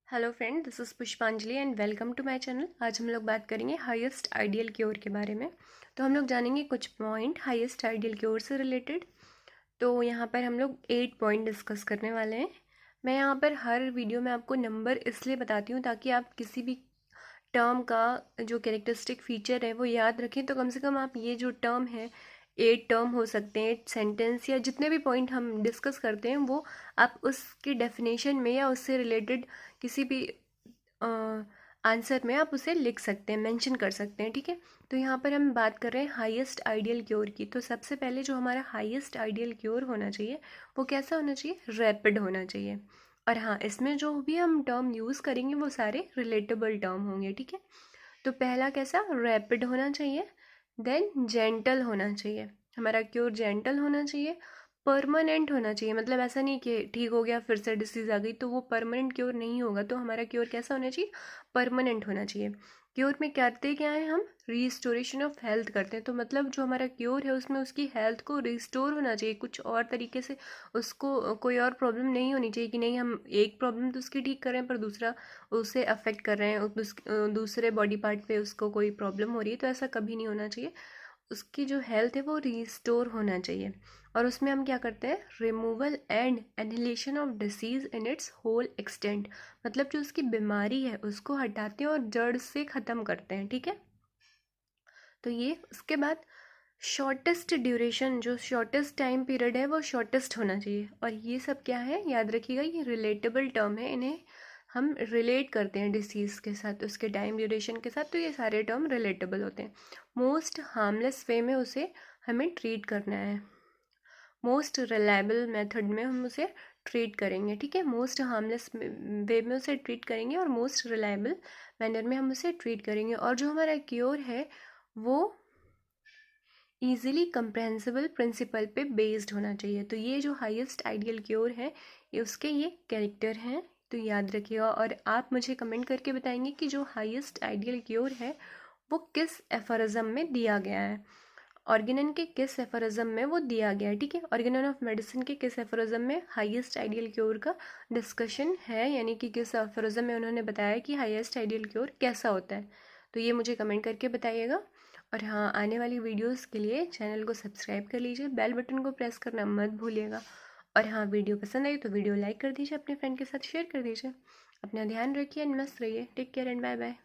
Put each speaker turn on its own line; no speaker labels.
Hello friend, this is Pushpanjali and welcome to my channel. आज हम लोग बात करेंगे हाईएस्ट आइडियल क्योर के बारे में। तो हम लोग जानेंगे कुछ पॉइंट हाईएस्ट आइडियल क्योर से रिलेटेड। तो यहाँ पर हम लोग 8 पॉइंट डिस्कस करने वाले हैं। मैं यहाँ पर हर वीडियो में आपको नंबर इसलिए बताती हूँ ताकि आप किसी भी टर्म का जो कैरेक्टरिस्टिक फीचर है वो याद रखें। तो कम से कम आप ये जो टर्म है, 8 टर्म हो सकते हैं, 8 सेंटेंस या जितने भी पॉइंट हम डिस्कस करते हैं वो आप उसकी डेफिनेशन में या उससे रिलेटेड किसी भी आंसर में आप उसे लिख सकते हैं, मेंशन कर सकते हैं। ठीक है, तो यहाँ पर हम बात कर रहे हैं हाईएस्ट आइडियल क्योर की। तो सबसे पहले जो हमारा हाईएस्ट आइडियल क्योर होना चाहिए वो कैसा होना चाहिए? रैपिड होना चाहिए। और हाँ, इसमें जो भी हम टर्म यूज़ करेंगे वो सारे रिलेटेबल टर्म होंगे। ठीक है, तो पहला कैसा? रैपिड होना चाहिए। देन जेंटल होना चाहिए, हमारा क्योर जेंटल होना चाहिए। परमानेंट होना चाहिए, मतलब ऐसा नहीं कि ठीक हो गया फिर से डिसीज़ आ गई तो वो परमानेंट क्योर नहीं होगा। तो हमारा क्योर कैसा होना चाहिए? परमानेंट होना चाहिए। क्योर में करते क्या है हम? रिस्टोरेशन ऑफ हेल्थ करते हैं। तो मतलब जो हमारा क्योर है उसमें उसकी हेल्थ को रिस्टोर होना चाहिए कुछ और तरीके से। उसको कोई और प्रॉब्लम नहीं होनी चाहिए कि नहीं हम एक प्रॉब्लम तो उसकी ठीक कर रहे हैं पर दूसरा उसे अफेक्ट कर रहे हैं, दूसरे बॉडी पार्ट पे उसको कोई प्रॉब्लम हो रही है। तो ऐसा कभी नहीं होना चाहिए। उसकी जो हेल्थ है वो रिस्टोर होना चाहिए। और उसमें हम क्या करते हैं? Removal and annihilation of disease in its whole extent, मतलब जो उसकी बीमारी है उसको हटाते हैं और जड़ से ख़त्म करते हैं। ठीक है, तो ये उसके बाद शॉर्टेस्ट ड्यूरेशन, जो शॉर्टेस्ट टाइम पीरियड है वो शॉर्टेस्ट होना चाहिए। और ये सब क्या है? याद रखिएगा, ये रिलेटेबल टर्म है, इन्हें हम रिलेट करते हैं डिसीज़ के साथ, उसके टाइम ड्यूरेशन के साथ। तो ये सारे टर्म रिलेटेबल होते हैं। मोस्ट हार्मलेस वे में उसे हमें ट्रीट करना है, मोस्ट रिलायबल मेथड में हम उसे ट्रीट करेंगे। ठीक है, मोस्ट हार्मलेस वे में उसे ट्रीट करेंगे और मोस्ट रिलायबल मैनर में हम उसे ट्रीट करेंगे। और जो हमारा क्योर है वो ईजिली कंप्रेहेंसिबल प्रिंसिपल पे बेस्ड होना चाहिए। तो ये जो हाईएस्ट आइडियल क्योर है ये उसके ये कैरेक्टर हैं, तो याद रखिएगा। और आप मुझे कमेंट करके बताएंगे कि जो हाईएस्ट आइडियल क्योर है वो किस एफोरिज्म में दिया गया है, ऑर्गेनन के किस एफोरिज्म में वो दिया गया है। ठीक है, ऑर्गेनन ऑफ मेडिसिन के किस एफोरिज्म में हाईएस्ट आइडियल क्योर का डिस्कशन है, यानी कि किस एफोरिज्म में उन्होंने बताया कि हाईएस्ट आइडियल क्योर कैसा होता है। तो ये मुझे कमेंट करके बताइएगा। और हाँ, आने वाली वीडियोस के लिए चैनल को सब्सक्राइब कर लीजिए, बेल बटन को प्रेस करना मत भूलिएगा। और हाँ, वीडियो पसंद आई तो वीडियो लाइक कर दीजिए, अपने फ्रेंड के साथ शेयर कर दीजिए। अपना ध्यान रखिए एंड मस्त रहिए। Take care and bye bye.